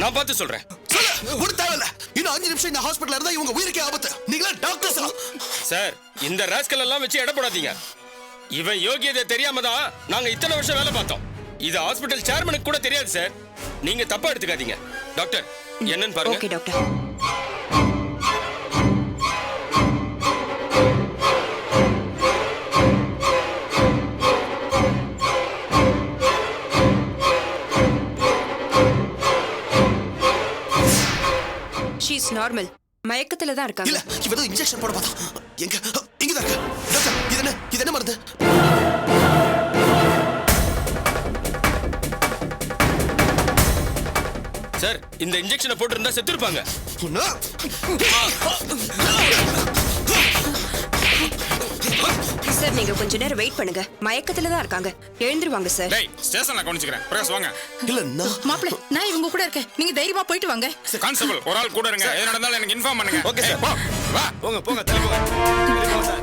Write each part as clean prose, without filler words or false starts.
நான் பார்த்து சொல்றேன். சொல்லு, ஒரு தேவையில்ல. இன்னும் 5 நிமிஷம் இந்த ஹாஸ்பிடல்ல இருந்தா இவங்க உயிருக்கே ஆபத்து. நீங்களா டாக்டர்ஸ்? சார், இந்த ராஸ்கல் எல்லாம் வச்சு எடை போடாதீங்க. இவன் யோகியதை தெரியாம தான் நாங்க இத்தனை வருஷம் வேலை பார்த்தோம். இது ஹாஸ்பிடல் சேர்மனுக்கு கூட தெரியாது சார். நீங்க தப்பா எடுத்துக்காதீங்க. டாக்டர், என்னன்னு பாருங்க. Okay doctor. She's normal. மயக்கத்துல தான் இருக்காங்க. இல்ல, இவ ஏதோ இன்ஜெக்ஷன் போட பார்த்தா. எங்க? இங்க தான் இருக்கு. டாக்டர், இது என்ன மருந்து? சார், இந்த இன்ஜெக்ஷனை போட்டு இருந்தா செத்து இருப்பாங்க. சார், நீங்க கொஞ்ச நேரம் வெயிட் பண்ணுங்க. மயக்கத்துல தான் இருக்காங்க. எழுந்திருவாங்க சார். டேய், ஸ்டேஷன்ல கவனிச்சுக்கிறேன். பிரகாஷ் வாங்க. இல்ல, மாப்ள, நான் இவங்க கூட இருக்கேன். நீங்க தைரியமா போயிட்டு வாங்க. கான்ஸ்டபிள், ஒரு ஆள் கூட இருங்க. எது நடந்தாலும் எனக்கு இன்ஃபார்ம் பண்ணுங்க. Okay sir. போ, வா. போங்க தள்ளி போங்க சார்.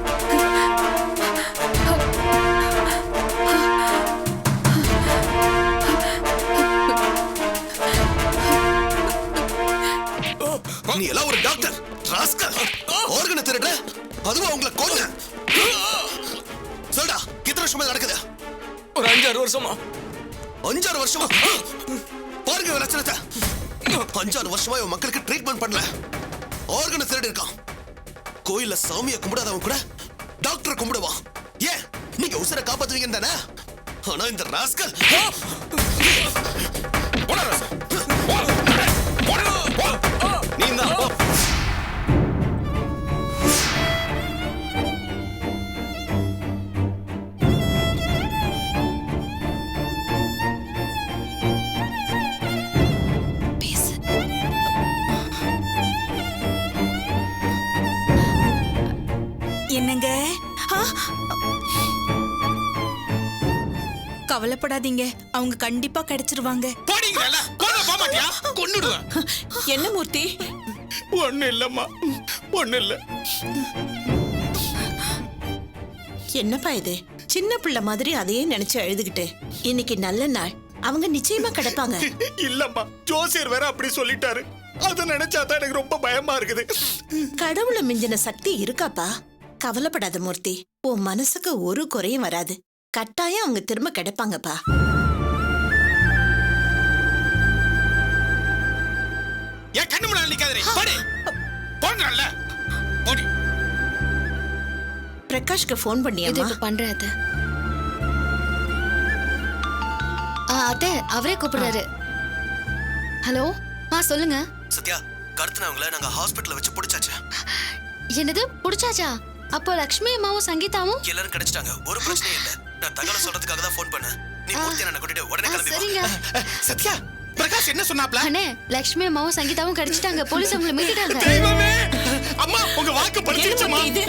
நீ எல்லாம் ஒரு டாக்டர் ராஸ்கல். ஆர்கனை திருடுற, அதுவும் உங்களை கொல்ல. சொல்டா, எத்தனை வருஷமா நடக்குது? ஒரு 5-6 வருஷமா. 5-6 வருஷமா? பாருங்க இவன் லட்சணத்தை. 5-6 வருஷமா இவன் மக்களுக்கு ட்ரீட்மெண்ட் பண்ணல. ஆர்கனை திருடி இருக்கான். கோயில்ல சாமியை கும்பிடாதவன் கூட டாக்டரை கும்பிடுவான். ஏன்? நீங்க உசுரை காப்பாத்துவீங்க தானே? ஆனா இந்த ராஸ்கல் என்னங்க? கவலைப்படாதீங்க, அவங்க கண்டிப்பா கிடைச்சிருவாங்க. போடிங்கல, போட போமாட்டியா? கொன்னுடுவேன். என்ன மூர்த்தி? ஒண்ணு இல்லம்மா, ஒண்ணு இல்ல. என்னப்பா இது? சின்ன பிள்ளை மாதிரி அதையே நினைச்சு அழுதுகிட்டு. இன்னைக்கு நல்ல நாள், அவங்க நிச்சயமா கிடைப்பாங்க. இல்லம்மா, ஜோசியர் வேற அப்படி சொல்லிட்டாரு. அத நினைச்சாதான் எனக்கு ரொம்ப பயமா இருக்குது. கடவுளை மிஞ்சின சக்தி இருக்காப்பா. கவலைப்படாத மூர்த்தி, உன் மனசுக்கு ஒரு குறையும் வராது. கட்டாயம் அவங்க திரும்ப கிடைப்பாங்கப்பா. என் கண்ணு முன்னாடி நிக்காதே. போடி. போங்கறல்ல. போடி. பிரகாஷ்க்கு ஃபோன் பண்ணியாமா? இது பண்றேன் அத்தை. அத்தை, அவரே கூப்பிடுறாரு. ஹலோ, சொல்லுங்க. சத்யா, கடத்தினவங்கள நாங்க ஹாஸ்பிடல்ல வச்சு புடிச்சாச்சு. என்னது புடிச்சாச்சா? அப்போ லக்ஷ்மி அம்மாவும் சங்கீதாவும் எல்லாரும் கிடைச்சிட்டாங்க. ஒரு பிரச்சனையும் இல்ல. நான் தகவல் சொல்றதுக்காக தான் ஃபோன் பண்ணேன். நீ மூர்த்தி அண்ணனை கூட்டிட்டு உடனே கிளம்பி வா. சரிங்க. சத்யா, பிரகாஷ் என்ன சொன்னாப்ல? அண்ணே, லக்ஷ்மி அம்மாவும் சங்கீதாவும் கிடைச்சிட்டாங்க. போலீஸ் அவங்களை மீட்டுட்டாங்க. தெய்வமே, அம்மா உங்க வாக்கு படுத்துச்சம்மா. இது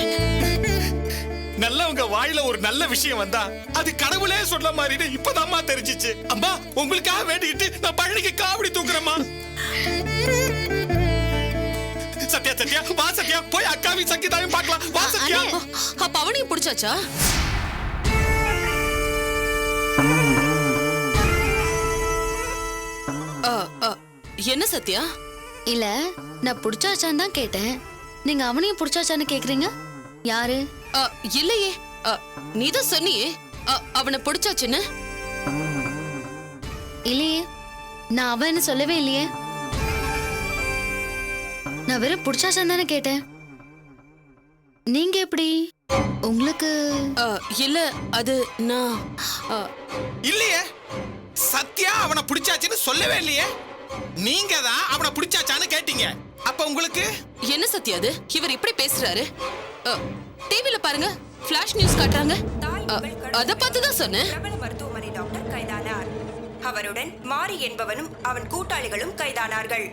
நல்ல உங்க வாயில ஒரு நல்ல விஷயம் வந்தா அது கடவுளே சொல்ல மாதிரி இப்பதாம்மா தெரிஞ்சிச்சு. அம்மா, உங்களுக்காக வேண்டிக்கிட்டு நான் பழனிக்கு காவடி தூக்குறேம்மா. சத்யா, சத்யா, வா சத்யா, போய் அக்காவி சங்கீதாவையும் பார்க்கலாம். வா சத்யா. அப்ப அவனையும் பிடிச்சாச்சா? என்ன சத்யா? இல்ல, நான் புடிச்சாச்சான்னு தான் கேட்டேன். நீங்க அவனையும் புடிச்சாச்சான்னு கேக்குறீங்க. யாரு? இல்லையே, நீதான் சொன்னியே அவனை பிடிச்சாச்சுன்னு. இல்லையே, நான் அவன்னு சொல்லவே இல்லையே. நான் வெறும் புடிச்சாச்சான்னு தானே கேட்டேன். நீங்க எப்படி? உங்களுக்கு இல்ல, அது நான் இல்லையே, சத்யா அவனை பிடிச்சாச்சுன்னு சொல்லவே இல்லையே. நீங்க தான் அவனை பிடிச்சாச்சான்னு கேட்டீங்க. அப்ப உங்களுக்கு என்ன சத்யா அது? இவர் இப்படி பேசுறாரு. டிவில பாருங்க, ஃபிளாஷ் நியூஸ் காட்டுறாங்க. அத பார்த்து தான் சொன்னேன். பிரபல மருத்துவமனை டாக்டர் கைதானார். அவருடன் மாரி என்பவனும் அவன் கூட்டாளிகளும் கைதானார்கள்.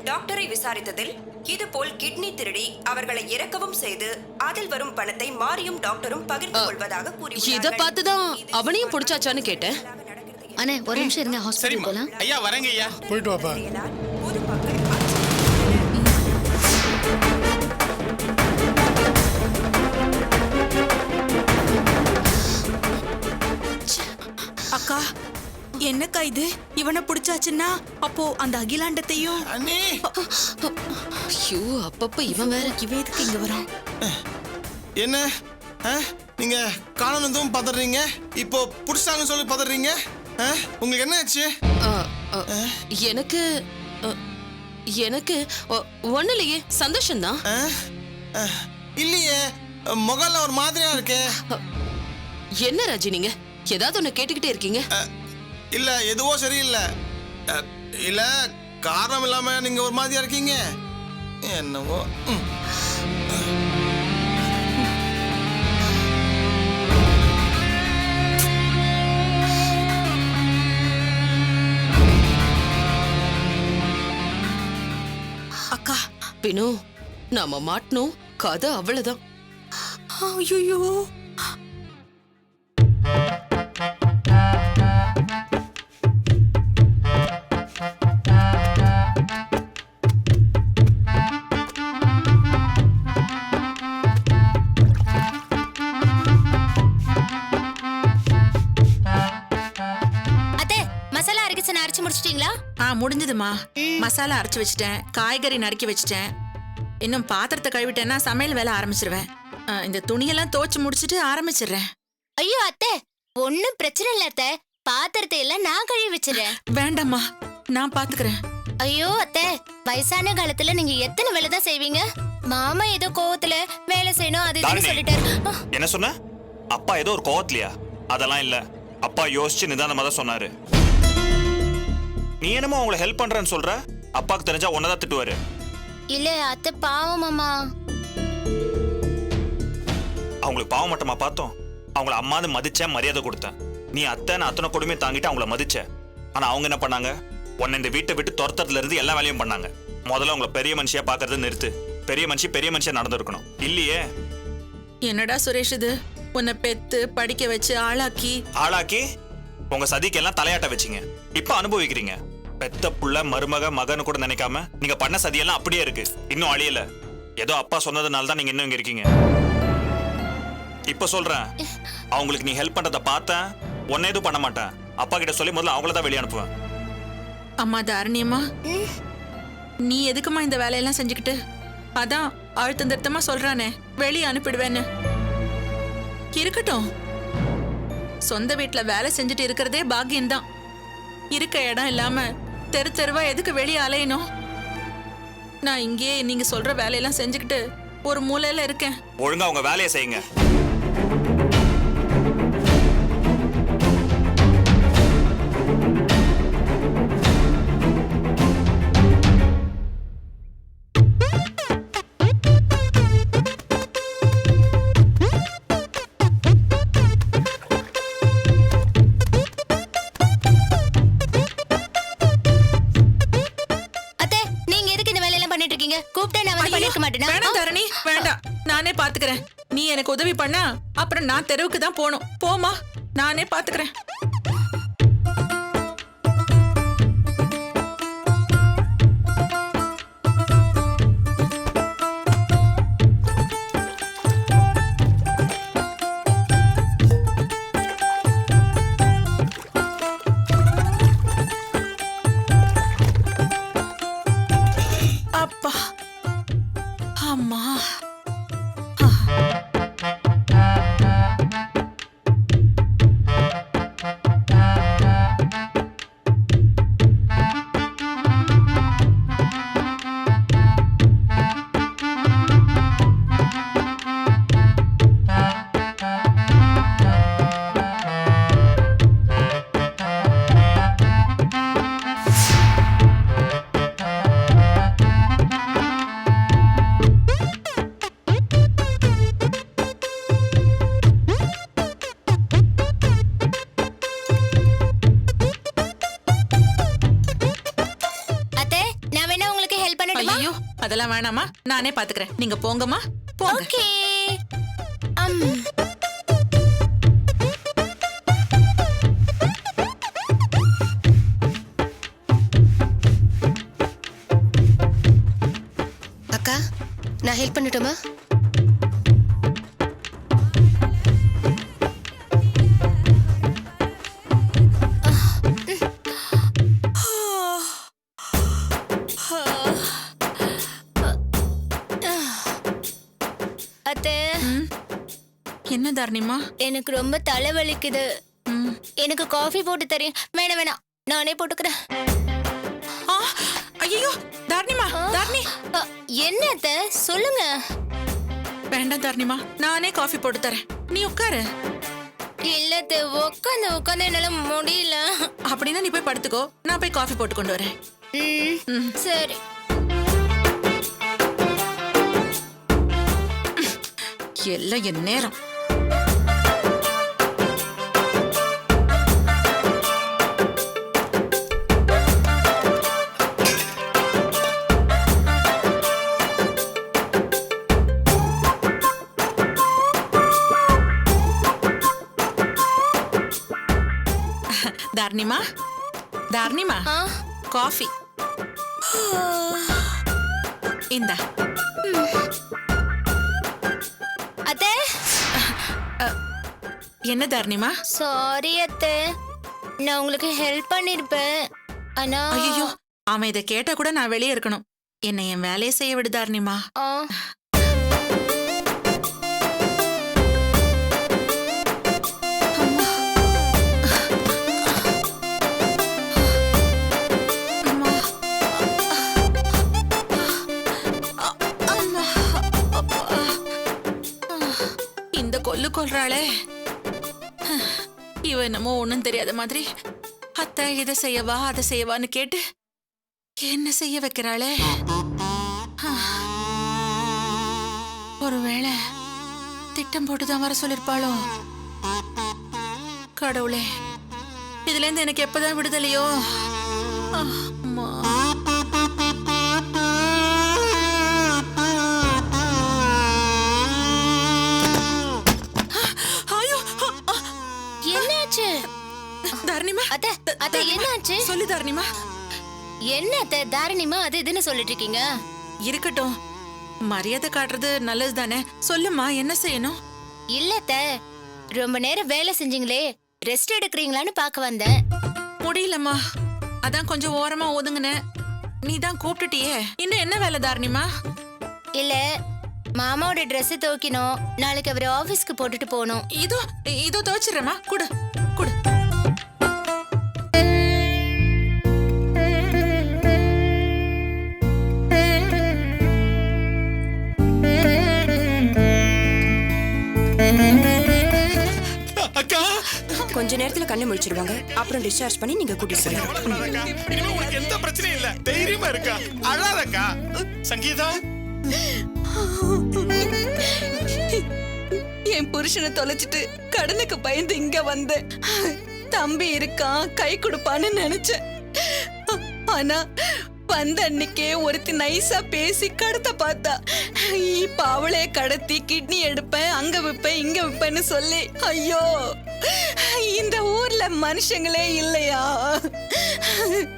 டாக்டரை விசாரித்ததில் இதுபோல் கிட்னி திருடி அவர்களை இறக்கவும் செய்து அதில் வரும் பணத்தை மாரியும் டாக்டரும் பகிர்ந்து கொள்வதாக கூறியுள்ளார்கள். இத பார்த்து தான் அவனையும் பிடிச்சாச்சான்னு கேட்டேன். அண்ணே, ஒரு நிமிஷம் இருங்க, ஹாஸ்பிடல் சரிம்மா. போலாம். ஐயா வரேங்க ஐயா. போயிட்டு வாப்பா. பொதுமக்கள் அக்கா, என்னக்கா இது இவனை பிடிச்சாச்சுன்னா அப்போ அந்த அகிலாண்டத்தையும் அண்ணி ஐயோ அப்பப்ப இவன் வேற. இவன் எதுக்கு இங்க வரான்? என்ன நீங்க காணணும் பதறீங்க, இப்போ புடிச்சாங்கன்னு சொல்லி பதறீங்க. உங்களுக்கு என்ன ஆச்சு? அ, அ, எனக்கு அ, எனக்கு ஒண்ணு இல்லையே, சந்தோஷம்தான். இல்லையே, முகல்ல ஒரு மாதிரியா இருக்கே. என்ன ராஜி நீங்க ஏதாவது ஒண்ணு கேட்டுக்கிட்டே இருக்கீங்க? இல்ல எதுவோ சரியில்லை. இல்ல காரணம் இல்லாம நீங்க ஒரு மாதிரியா இருக்கீங்க. என்னவோ. அக்கா பினு, நாம மாட்டணும், கதை அவ்வளவுதான். ஐயோ அத்தை, மசாலா அரைக்க அரைச்சு முடிச்சிட்டீங்களா? முடிஞ்சதுமா. மசாலா அரைச்சு வச்சிட்டேன், காய்கறி நறுக்கி வச்சிட்டேன். இன்னும் பாத்திரத்தை கழுவிட்டேன்னா சமையல் வேலை ஆரம்பிச்சிருவேன். இந்த துணியெல்லாம் துவைச்சு முடிச்சிட்டு ஆரம்பிச்சிடுறேன். ஐயோ அத்தை, ஒண்ணும் பிரச்சனை இல்ல அத்தை. பாத்திரத்தை எல்லாம் நான் கழுவி வச்சிடுறேன். வேண்டாம்மா, நான் பாத்துக்கிறேன். ஐயோ அத்தை, வயசான காலத்துல நீங்க எத்தனை வேலை தான் செய்வீங்க? மாமா ஏதோ கோவத்துல வேலை செய்யணும் அது இதுன்னு சொல்லிட்டாரு. என்ன சொன்ன? அப்பா ஏதோ ஒரு கோவத்திலையா? அதெல்லாம் இல்ல, அப்பா யோசிச்சு நிதானமா தான் சொன்னாரு. நீ என்னமோ அவங்களை ஹெல்ப் பண்றேன்னு சொல்ற, அப்பாக்கு தெரிஞ்சா உன்னதான் திட்டுவாரு. இல்ல அத்தை, பாவம் மாமா. அவங்களுக்கு பாவம் மட்டமா பார்த்தோம். அவங்கள அம்மான்னு மதிச்சேன், மரியாதை கொடுத்தேன். நீ அத்தைன்னு அத்தனை கொடுமையை தாங்கிட்டு அவங்கள மதிச்ச. ஆனா அவங்க என்ன பண்ணாங்க? உன்னை இந்த வீட்டை விட்டு துரத்துறதுல இருந்து எல்லா வேலையும் பண்ணாங்க. முதல்ல உங்களை பெரிய மனுஷியா பாக்குறத நிறுத்து. பெரிய மனுஷியா நடந்திருக்கணும் இல்லையே. என்னடா சுரேஷ் இது? உன்னை பெத்து படிக்க வச்சு ஆளாக்கி உங்க சதிக்கு எல்லாம் தலையாட்ட வச்சிங்க. இப்ப அனுபவிக்கிறீங்க. பெத்த புள்ள மருமக மகன்னு கூட நினைக்காம நீங்க பண்ண சதியெல்லாம் அப்படியே இருக்கு, இன்னும் அழியல. ஏதோ அப்பா சொன்னதுனால தான் நீங்க இன்னும் இங்க இருக்கீங்க. இப்ப சொல்றேன், அவங்களுக்கு நீ ஹெல்ப் பண்றத பார்த்தேன், உன்னை எதுவும் பண்ண மாட்டேன். அப்பா கிட்ட சொல்லி முதல்ல அவங்கள தான் வெளியே அனுப்புவேன். அம்மா தாரணியம்மா, நீ எதுக்குமா இந்த வேலையெல்லாம் செஞ்சுக்கிட்டு? அதான் அழுத்தம் திருத்தமா சொல்றானே, வெளியே அனுப்பிடுவேன்னு. இருக்கட்டும், சொந்த வீட்டுல வேலை செஞ்சுட்டு இருக்கிறதே பாக்கியம்தான். இருக்க இடம் இல்லாம தெரு தெருவா எதுக்கு வெளியே அலையணும்? நான் இங்கேயே நீங்க சொல்ற வேலையெல்லாம் செஞ்சுக்கிட்டு ஒரு மூலையில இருக்கேன். ஒழுங்கா உங்க வேலையை செய்யுங்க. வேண்டாம் தரணி, வேண்டாம். நானே பாத்துக்கிறேன். நீ எனக்கு உதவி பண்ணா அப்புறம் நான் தெருவுக்கு தான் போகணும். போமா, நானே பாத்துக்கிறேன். அப்பா அம்மா, ஐயோ அதெல்லாம் வேணாமா, நானே பாத்துக்கிறேன். நீங்க போங்கம்மா, போங்க. ஓகே. அக்கா, நான் ஹெல்ப் பண்ணட்டுமா? தாரணிமா? எனக்கு ரொம்ப தலைவலிக்குது. எனக்கு காஃபி போட்டு தரேன். வேணாம் வேணாம், நானே போட்டுக்கிறேன். ஐயோ தாரணிமா, தாரணி. என்ன அத்தை, சொல்லுங்க. வேண்டாம் தாரணிமா, நானே காஃபி போட்டு தரேன், நீ உட்காரு. இல்ல அத்தை, உட்காந்து உட்காந்து என்னால முடியல. அப்படின்னா நீ போய் படுத்துக்கோ, நான் போய் காஃபி போட்டு கொண்டு வரேன். சரி. எல்லாம் என் நேரம். தாரணிமா, தாரணிமா, காஃபி இந்தா. அத்தை, என்ன தாரணிமா? சாரி அத்தை, நான் உங்களுக்கு ஹெல்ப் பண்ணிருப்பேன். ஆனா ஐயோ, அவன் இதை கேட்டா கூட நான் வெளியே இருக்கணும். என்னை என் வேலையை செய்ய விடு தாரணிமா. இந்த கொல்லு கொல்றாளே, இவ என்னமோ ஒண்ணும் தெரியாத மாதிரி அத்தை இதை செய்யவா அதை செய்யவான்னு கேட்டு என்ன செய்ய வைக்கிறாளே. ஒருவேளை திட்டம் போட்டுதான் வர சொல்லிருப்பாளோ? கடவுளே, இதுல இருந்து எனக்கு எப்பதான் விடுதலையோ? அம்மா. என்னாச்சு தாரணிமா? அத்தை, அத்தை என்னாச்சு? சொல்லு தாரணிமா. என்ன அத்தை, தாரணிமா அது இதுன்னு சொல்லிட்டு இருக்கீங்க? இருக்கட்டும், மரியாதை காட்டுறது நல்லது தானே. சொல்லுமா, என்ன செய்யணும்? இல்ல அத்தை, ரொம்ப நேரம் வேலை செஞ்சீங்களே, ரெஸ்ட் எடுக்கிறீங்களான்னு பார்க்க வந்தேன். முடியலம்மா, அதான் கொஞ்சம் ஓரமா ஒதுங்குனேன். நீ தான் கூப்பிட்டுட்டியே, இன்னும் என்ன வேலை தாரணிமா? இல்ல, மாமாவோட Dress துவைக்கணும், நாளைக்கு அவர் ஆபீஸ்க்கு போட்டுட்டு போகணும். இதோ இதோ துவைச்சிடுறேம்மா, குடு குடு. அக்கா, கொஞ்ச நேரத்துல கண்ணு முழிச்சிடுவாங்க, அப்புறம் டிஸ்சார்ஜ் பண்ணி நீங்க கூட்டிட்டு போறீங்க. இனிமே உனக்கு எந்த பிரச்சனையும் இல்ல, தைரியமா இருக்கா, அழாதக்கா. சங்கீதா, என் புருஷனை தொலைச்சிட்டு கடனுக்கு பயந்து இங்க வந்தேன். தம்பி இருக்கான், கை கொடுப்பான்னு நினைச்சேன். ஆனா வந்த அன்னைக்கே ஒருத்தி நைஸா பேசி கடத்த பார்த்தா. இப்ப அவளே கடத்தி கிட்னி எடுப்பேன், அங்க விப்பேன் இங்க விப்பேன்னு சொல்லி, ஐயோ இந்த ஊர்ல மனுஷங்களே இல்லையா?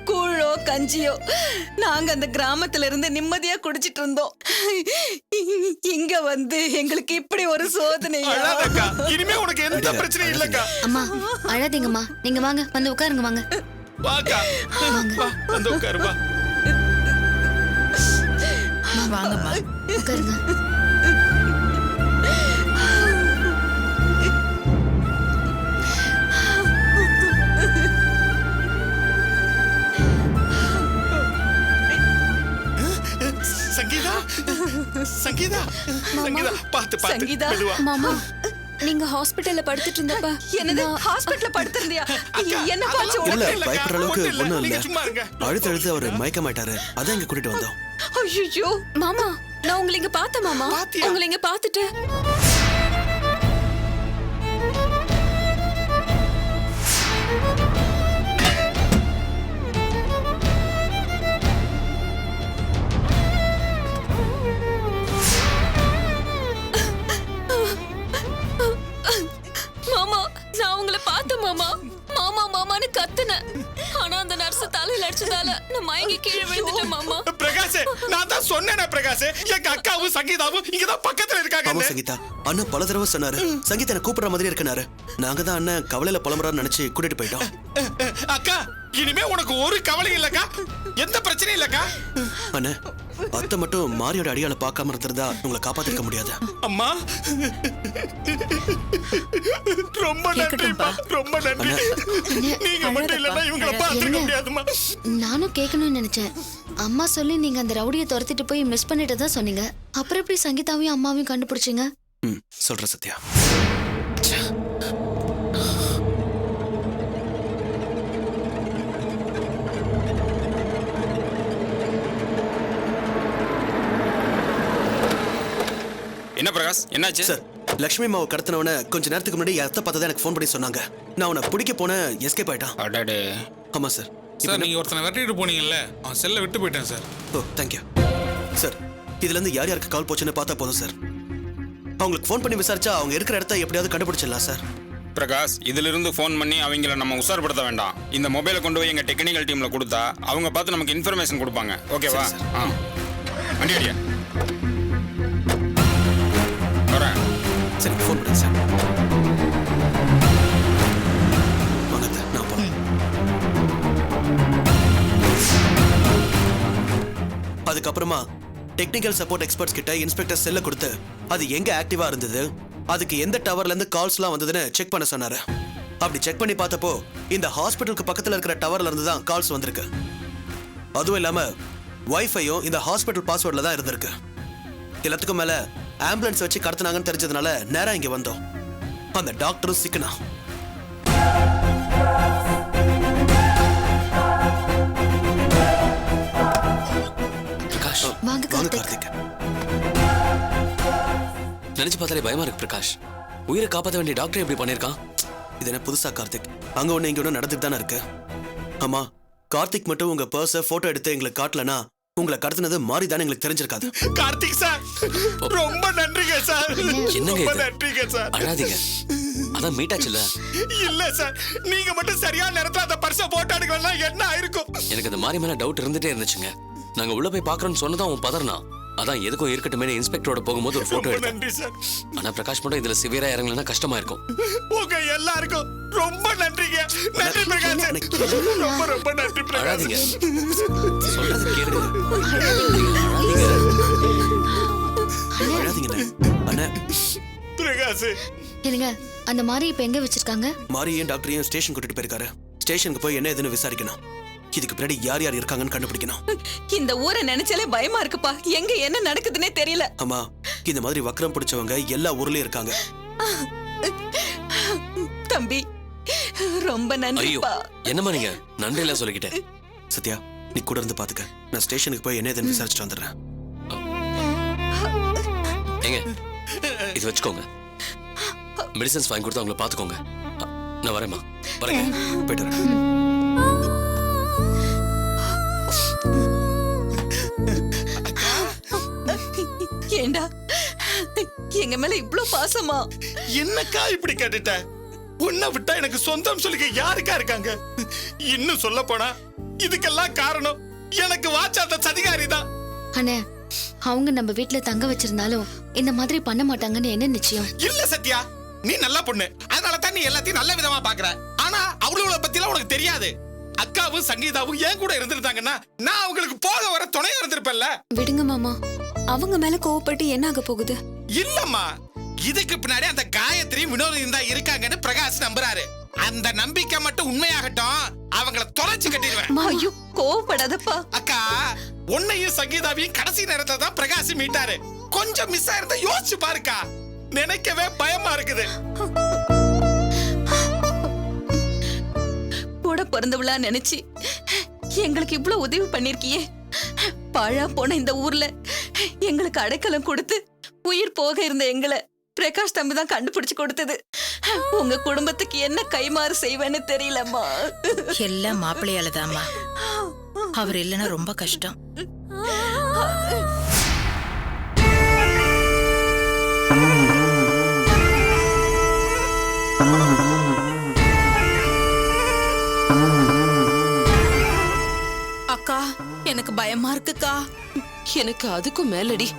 கூழோ கஞ்சியோ நாங்க அந்த கிராமத்துல இருந்து நிம்மதியா குடிச்சிட்டு இருந்தோம். இங்க வந்து எங்களுக்கு இப்படி ஒரு சோதனை. அழாதக்கா, இனிமே உனக்கு எந்த பிரச்சனையும் இல்லக்கா. அம்மா அழாதீங்கம்மா, நீங்க வாங்க, வந்து உட்காருங்க, வாங்க. வாக்கா, வா, வந்து உட்காரு, வா. வாங்கம்மா, உட்காருங்க. சங்கீதா, சங்கீதா, சங்கீதா, பாத்து பாத்து, சங்கீதா, மெதுவா. மாமா நீங்க ஹாஸ்பிடல்ல படுத்துட்டு இருந்தப்பா. என்னது, ஹாஸ்பிடல்ல படுத்திருந்தியா? என்ன பாச்சு? இல்ல, பயப்படுற அளவுக்கு ஒண்ணும் இல்ல. சும்மா இருங்க. அழுத்து அழுத்து அவரு மயக்கமாயிட்டாரு, அதான் இங்க கூட்டிட்டு வந்தோம். ஐயோ மாமா, நான் உங்களை இங்க பார்த்தேன் மாமா. பாத்தியா? உங்களை இங்க பார்த்துட்டு மாமா, நான் உங்களை பார்த்தேன் மாமா. மாமா மாமான்னு கத்துனேன். ஆனா அந்த நர்ஸ் தலையில அடிச்சதால நான் மயங்கி கீழே விழுந்துட்டேன் மாமா. பிரகாஷ், நான் தான் சொன்னேனே பிரகாஷ், எங்க அக்காவும் சங்கீதாவும் இங்கதான் பக்கத்துல ஆமா இருக்காங்க. சங்கீதா, அண்ணன் பல தடவை சொன்னாரு சங்கீதா என்ன கூப்பிடுற மாதிரி இருக்கனாரு. நாங்க தான் அண்ணன் கவலையில புலம்புறான்னு நினைச்சு கூட்டிட்டு போயிட்டோம். அக்கா, இனிமே உனக்கு ஒரு கவலை இல்லக்கா, எந்த பிரச்சனையும் இல்லக்கா. அண்ணே, அத்தை மட்டும் மாரியோட அடியாள பார்க்காம இருந்திருந்தா உங்களை காப்பாத்திருக்க முடியாது. அம்மா ரொம்ப நன்றிப்பா, ரொம்ப நன்றி. நீங்க மட்டும் இல்லைன்னா இவங்களை பார்த்துக்க முடியாதுமா. நானும் கேட்கணும்னு நினைச்சேன். அம்மா சொல்லி நீங்க அந்த ரவுடியை துரத்திட்டு போய் மிஸ் பண்ணிட்டு தான் சொன்னீங்க. அப்புறம் எப்படி சங்கீதாவையும் அம்மாவையும் கண்டுபிடிச்சீங்க? சொல்ற சத்யா. என்ன பிரகாஷ், என்னாச்சு சார்? லட்சுமி மாவு கடத்தினவன கொஞ்ச நேரத்துக்கு முன்னாடி அத்தை பார்த்தா எனக்கு ஃபோன் பண்ணி சொன்னாங்க. நான் அவனை பிடிக்க போன எஸ்கேப் ஆயிட்டான். அடடே. ஆமா சார். சார் நீங்க ஒருத்தனை விரட்டிட்டு போனீங்கல்ல, அவன் செல்ல விட்டு போயிட்டேன் சார். ஓ தேங்க்யூ சார். இதுல இருந்து யார் யாருக்கு கால் போச்சுன்னு பார்த்தா போதும் சார். அவங்களுக்கு ஃபோன் பண்ணி விசாரிச்சா அவங்க இருக்கிற இடத்த எப்படியாவது கண்டுபிடிச்சிடலாம் சார். பிரகாஷ், இதுல இருந்து ஃபோன் பண்ணி அவங்கள நம்ம உஷார்படுத்த வேண்டாம். இந்த மொபைலை கொண்டு போய் எங்க டெக்னிக்கல் டீம்ல கொடுத்தா அவங்க பார்த்து நமக்கு இன்ஃபர்மேஷன் கொடுப்பாங்க. ஓகேவா? வண்டி அடியா. வரேன். சரி, ஃபோன் பண்ணுங்க சார். வாங்க நான் போறேன். அதுக்கப்புறமா டெக்னிக்கல் சப்போர்ட் எக்ஸ்பர்ட்ஸ் கிட்ட இன்ஸ்பெக்டர் செல்ல கொடுத்து அது எங்க ஆக்டிவா இருந்தது, அதுக்கு எந்த டவர்ல இருந்து கால்ஸ்லாம் வந்ததுன்னு செக் பண்ண சொன்னாரு. அப்படி செக் பண்ணி பார்த்தப்போ இந்த ஹாஸ்பிட்டலுக்கு பக்கத்துல இருக்கிற டவர்ல இருந்து தான் கால்ஸ் வந்திருக்கு. அதுவும் இல்லாம வைஃபையும் இந்த ஹாஸ்பிட்டல் பாஸ்வேர்ட்ல தான் இருந்திருக்கு. எல்லாத்துக்கும் மேல ஆம்புலன்ஸ் வச்சு கடத்தினாங்கன்னு தெரிஞ்சதுனால நேரா இங்க வந்தோம். அந்த டாக்டரும் சிக்கனா. பிரகாஷ், வாங்க கார்த்திக். நினைச்சு பார்த்தாலே பயமா இருக்கு பிரகாஷ். உயிரை காப்பாற்ற வேண்டிய டாக்டர் எப்படி பண்ணிருக்கான்? இது என்ன புதுசா கார்த்திக்? அங்க ஒண்ணு இங்க ஒண்ணு நடந்துட்டு தானே இருக்கு. ஆமா, கார்த்திக் மட்டும் உங்க பர்ஸ போட்டோ எடுத்து எங்களுக்கு காட்டலனா உங்களை கடத்தினது மாறி தானே எங்களுக்கு தெரிஞ்சிருக்காது. கார்த்திக் சார், ரொம்ப நன்றிங்க சார். என்னங்க ரொம்ப இது? நன்றிங்க சார். அழாதீங்க, அதான் மீட்டாச்சுல. இல்ல சார், நீங்க மட்டும் சரியான நேரத்துல அந்த பர்ஸ போட்டோ எடுக்கலன்னா என்ன ஆயிருக்கும்? எனக்கு அந்த மாறி மேல டவுட் இருந்துட்டே இருந்துச்சுங்க. நாங்க உள்ள போய் பாக்குறோம்னு சொன்னதும் அவன் பதறனா. அதான் எதுக்கும் இருக்கட்டுமே இன்ஸ்பெக்டரோட போகும்போது ஒரு போட்டோ எடுத்தேன். நன்றி சார். ஆனா பிரகாஷ் மட்டும் இதுல சிவியரா இறங்கலன்னா கஷ்டமா இருக்கும். உங்க எல்லாருக்கும் ரொம்ப நன்றிங்க. நன்றி பிரகாஷ். ரொம்ப ரொம்ப நன்றி பிரகாஷ். அழாதீங்க, சொல்றது கேளுங்க. அழாதீங்க அண்ணா. பிரகாஷ், என்னங்க அந்த மாதிரி இப்ப எங்க வச்சிருக்காங்க? மாரியையும் டாக்டரையும் ஸ்டேஷன் கூட்டிட்டு போயிருக்காரு. ஸ்டேஷனுக்கு போய் என்ன ஏதுன்னு விசாரிக்கணும். இதுக்கு பின்னாடி யார் யார் இருக்காங்கன்னு கண்டுபிடிக்கணும். இந்த ஊரை நினைச்சாலே பயமா இருக்குப்பா. எங்க என்ன நடக்குதுன்னே தெரியல. ஆமா, இந்த மாதிரி வக்ரம் பிடிச்சவங்க எல்லா ஊர்லயும் இருக்காங்க. தம்பி ரொம்ப நன்றிப்பா. என்னமா நீங்க நன்றி எல்லாம் சொல்லிக்கிட்டேன். சத்யா, நீ கூட இருந்து பாத்துக்க. நான் ஸ்டேஷனுக்கு போய் என்ன ஏதுன்னு விசாரிச்சுட்டு வந்துடுறேன். ஏங்க, இது வச்சுக்கோங்க. மெடிசன்ஸ் வாங்கி கொடுத்து அவங்கள பாத்துக்கோங்க. நான் வரேம்மா. வரேங்க. போயிட்டு வரேன். ஏண்டா எங்க மேல இவ்ளோ பாசமா? என்னக்கா இப்படி கேட்டுட்ட? உன்னை விட்டா எனக்கு சொந்தம் சொல்லிக்க யாருக்கா இருக்காங்க? இன்னும் சொல்ல போனா இதுக்கெல்லாம் காரணம் எனக்கு வாச்சாத சதிகாரி தான். அண்ணே, அவங்க நம்ம வீட்ல தங்க வச்சிருந்தாலும் இந்த மாதிரி பண்ண மாட்டாங்கன்னு என்ன நிச்சயம்? இல்ல சத்யா, நீ நல்ல பொண்ணு, அதனால தான் நீ எல்லாத்தையும் நல்ல விதமா பாக்குற. ஆனா அவங்கள பத்தி எல்லாம் உனக்கு தெரியாது. அக்காவும் சங்கீதாவும் ஏன் கூட இருந்திருந்தாங்கன்னா நான் அவங்களுக்கு போக வர துணையா இருந்திருப்பேன்ல. விடுங்க மாமா, அவங்க மேல கோவப்பட்டு என்ன ஆக போகுது? இல்லம்மா, இதுக்கு பின்னாடி அந்த காயத்ரி வினோதியும் தான் இருக்காங்கன்னு பிரகாஷ் நம்புறாரு. அந்த நம்பிக்கை மட்டும் உண்மையாகட்டும், அவங்கள தொலைச்சு கட்டிடுவேன். ஐயோ, கோவப்படாதப்பா. அக்கா, உன்னையும் சங்கீதாவையும் கடைசி நேரத்துல தான் பிரகாஷ் மீட்டாரு. கொஞ்சம் மிஸ் ஆயிருந்தா யோசிச்சு பாருக்கா. நினைக்கவே பயமா இருக்குது. கூட பிறந்தவளா நினைச்சு எங்களுக்கு இவ்வளவு உதவி பண்ணிருக்கியே. பாழா போன இந்த ஊர்ல எங்களுக்கு அடைக்கலம் கொடுத்து உயிர் போக இருந்த எங்களை பிரகாஷ் தம்பி தான் கண்டுபிடிச்சு கொடுத்தது. உங்க குடும்பத்துக்கு என்ன கைமாறு செய்வேன்னு தெரியலம்மா. எல்லாம் மாப்பிள்ளையாலதாம்மா. அவர் இல்லைன்னா ரொம்ப கஷ்டம். அக்கா, எனக்கு பயமா இருக்குக்கா. எனக்கு அதுக்கும் மேலடி.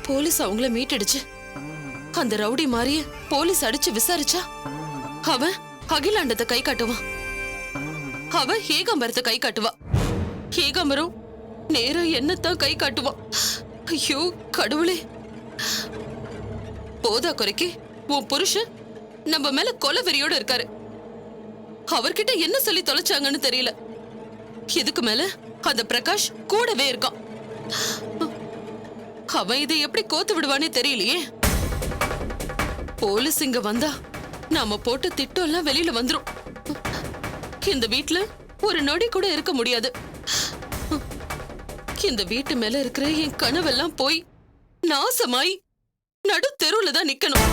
போலீஸ் அவங்கள மீட்டடிச்சு அந்த ரவுடி மாதிரியே போலீஸ் அடிச்சு விசாரிச்சா அவன் அகிலாண்டத்தை கை காட்டுவான், அவ ஏகாம்பரத்தை கை காட்டுவா. ஏகாம்பரம் நேரா என்னத்தான் கை காட்டுவான். ஐயோ கடவுளே. போதா குறைக்கு உன் புருஷன் நம்ம மேல கொலை வெறியோட இருக்காரு. அவர்கிட்ட என்ன சொல்லி தொலைச்சாங்கன்னு தெரியல. இதுக்கு மேல அந்த பிரகாஷ் கூடவே இருக்கான். அவன் இதை எப்படி கோத்து விடுவானே தெரியலையே. போலீஸ் இங்க வந்தா நாம போட்ட திட்டம் எல்லாம் வெளியில வந்துரும். இந்த வீட்ல ஒரு நொடி கூட இருக்க முடியாது. இந்த வீட்டு மேல இருக்கிற என் கனவெல்லாம் போய் நாசமாய் நடு தெருவுல தான் நிக்கணும்.